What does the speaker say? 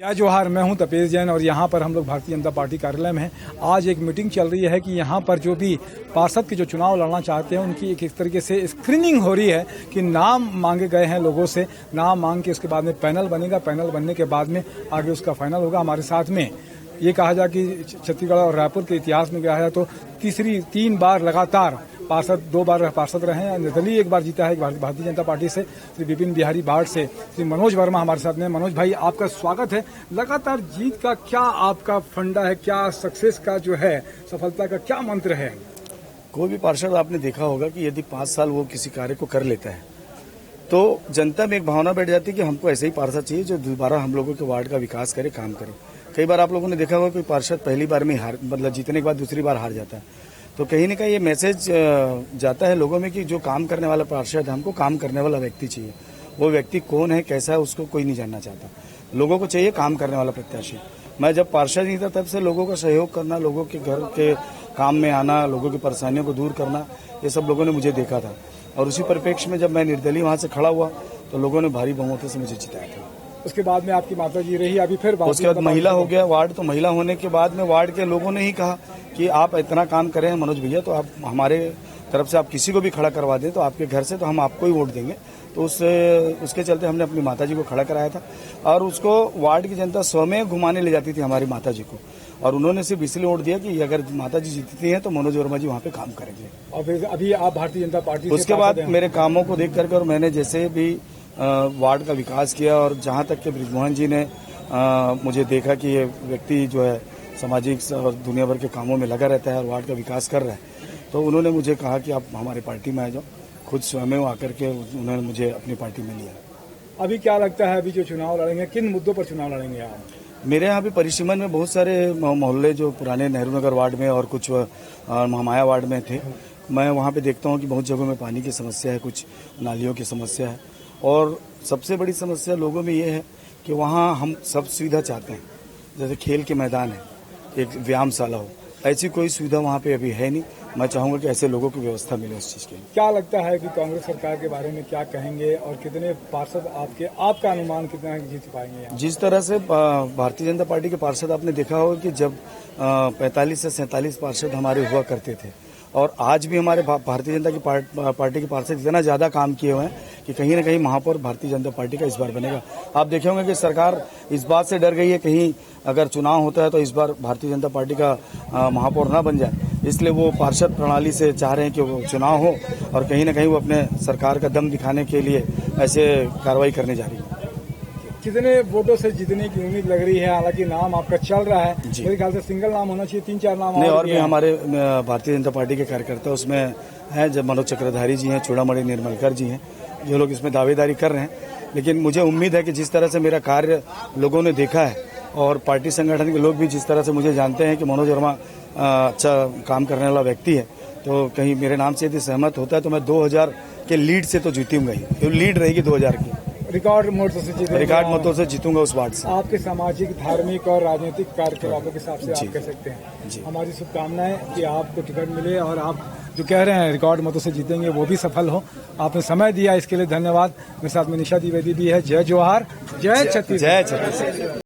जय जोहार। मैं हूं तपेश जैन और यहां पर हम लोग भारतीय जनता पार्टी कार्यालय में हैं। आज एक मीटिंग चल रही है कि यहां पर जो भी पार्षद के जो चुनाव लड़ना चाहते हैं उनकी एक तरीके से स्क्रीनिंग हो रही है कि नाम मांगे गए हैं लोगों से। नाम मांग के उसके बाद में पैनल बनेगा, पैनल बनने के बाद में आगे उसका फाइनल होगा। हमारे साथ में ये कहा जाए कि छत्तीसगढ़ और रायपुर के इतिहास में कहा जाए तो तीन बार लगातार पार्षद, 2 बार पार्षद रहे हैं। निर्दलीय एक बार जीता है भारतीय जनता पार्टी से श्री विपिन बिहारी बाढ़ से श्री मनोज वर्मा हमारे साथ में। मनोज भाई, आपका स्वागत है। लगातार जीत का क्या आपका फंडा है, क्या सक्सेस का जो है सफलता का क्या मंत्र है? कोई भी पार्षद आपने देखा होगा कि यदि 5 साल वो किसी कार्य को कर लेता है तो जनता में एक भावना बैठ जाती है कि हमको ऐसे ही पार्षद चाहिए जो दोबारा हम लोगों के वार्ड का विकास करे, काम करे। कई बार आप लोगों ने देखा होगा कोई पार्षद पहली बार में जीतने के बाद दूसरी बार हार जाता है। तो कहीं न कहीं ये मैसेज जाता है लोगों में कि जो काम करने वाला पार्षद है, हमको काम करने वाला व्यक्ति चाहिए। वो व्यक्ति कौन है, कैसा है, उसको कोई नहीं जानना चाहता। लोगों को चाहिए काम करने वाला प्रत्याशी। मैं जब पार्षद नहीं था तब से लोगों का सहयोग करना, लोगों के घर के काम में आना, लोगों की परेशानियों को दूर करना, ये सब लोगों ने मुझे देखा था। और उसी परिप्रेक्ष्य में जब मैं निर्दलीय वहां से खड़ा हुआ तो लोगों ने भारी बहुमत से मुझे जिताया था। उसके बाद में आपकी माता जी रही, अभी फिर उसके बाद महिला हो गया वार्ड। तो महिला होने के बाद में वार्ड के लोगों ने ही कहा कि आप इतना काम करें मनोज भैया, तो आप हमारे तरफ से आप किसी को भी खड़ा करवा दें तो आपके घर से, तो हम आपको ही वोट देंगे। तो उसके चलते हमने अपनी माता जी को खड़ा कराया था और उसको वार्ड की जनता स्वयं घुमाने ले जाती थी हमारी माता जी को। और उन्होंने सिर्फ इसलिए वोट दिया कि अगर माता जी जीतती हैं तो मनोज वर्मा जी वहाँ पे काम करेंगे। और फिर अभी आप भारतीय जनता पार्टी उसके बाद मेरे कामों को देख करके और मैंने जैसे भी वार्ड का विकास किया और जहाँ तक के बृजमोहन जी ने मुझे देखा कि ये व्यक्ति जो है सामाजिक और दुनिया भर के कामों में लगा रहता है और वार्ड का विकास कर रहा है, तो उन्होंने मुझे कहा कि आप हमारी पार्टी में आ जाओ। खुद स्वयं आकर के उन्होंने मुझे अपनी पार्टी में लिया। अभी क्या लगता है, अभी जो चुनाव लड़ेंगे, किन मुद्दों पर चुनाव लड़ेंगे आप? मेरे यहाँ भी परिसीमन में बहुत सारे मोहल्ले जो पुराने नेहरू नगर वार्ड में और कुछ महामाया वार्ड में थे, मैं वहाँ पे देखता हूँ कि बहुत जगहों में पानी की समस्या है, कुछ नालियों की समस्या है। और सबसे बड़ी समस्या लोगों में ये है कि वहाँ हम सब सुविधा चाहते हैं, जैसे खेल के मैदान है, एक व्यायामशाला हो, ऐसी कोई सुविधा वहाँ पे अभी है नहीं। मैं चाहूंगा कि ऐसे लोगों की व्यवस्था मिले उस चीज के लिए। क्या लगता है कि कांग्रेस सरकार के बारे में क्या कहेंगे और कितने पार्षद आपका अनुमान कितना जीत पाएंगे? जिस तरह से भारतीय जनता पार्टी के पार्षद आपने देखा होगा कि जब 45 से 47 पार्षद हमारे हुआ करते थे और आज भी हमारे भारतीय जनता की पार्टी के पार्षद इतना ज्यादा काम किए हुए हैं कि कहीं न कहीं महापौर भारतीय जनता पार्टी का इस बार बनेगा। आप देखे होंगे कि सरकार इस बात से डर गई है कहीं अगर चुनाव होता है तो इस बार भारतीय जनता पार्टी का महापौर ना बन जाए, इसलिए वो पार्षद प्रणाली से चाह रहे हैं कि वो चुनाव हो और कहीं न कहीं वो अपने सरकार का दम दिखाने के लिए ऐसे कार्रवाई करने जा रही है। कितने वोटों से जीतने की उम्मीद लग रही है? हालांकि नाम आपका चल रहा है, मेरे ख्याल से सिंगल नाम होना चाहिए, 3-4 नाम नहीं, और भी हमारे भारतीय जनता पार्टी के कार्यकर्ता उसमें हैं। जब मनोज चक्रधारी जी हैं, चूड़ामणि निर्मलकर जी हैं, जो लोग इसमें दावेदारी कर रहे हैं। लेकिन मुझे उम्मीद है कि जिस तरह से मेरा कार्य लोगों ने देखा है और पार्टी संगठन के लोग भी जिस तरह से मुझे जानते हैं कि मनोज वर्मा अच्छा काम करने वाला व्यक्ति है, तो कहीं मेरे नाम से यदि सहमत होता है तो मैं 2000 के लीड से तो जीतूंगा ही। तो लीड रहेगी 2000 की, रिकॉर्ड मतों से जीतूंगा उस वार्ड से। आपके सामाजिक, धार्मिक और राजनीतिक कार्यकलापों के हिसाब से आप कह सकते हैं। हमारी शुभकामनाएं कि आपको टिकट मिले और आप जो कह रहे हैं रिकॉर्ड मतों से जीतेंगे वो भी सफल हो। आपने समय दिया इसके लिए धन्यवाद। मेरे साथ में निशा द्विवेदी भी है। जय जोहार, जय छत्तीसगढ़।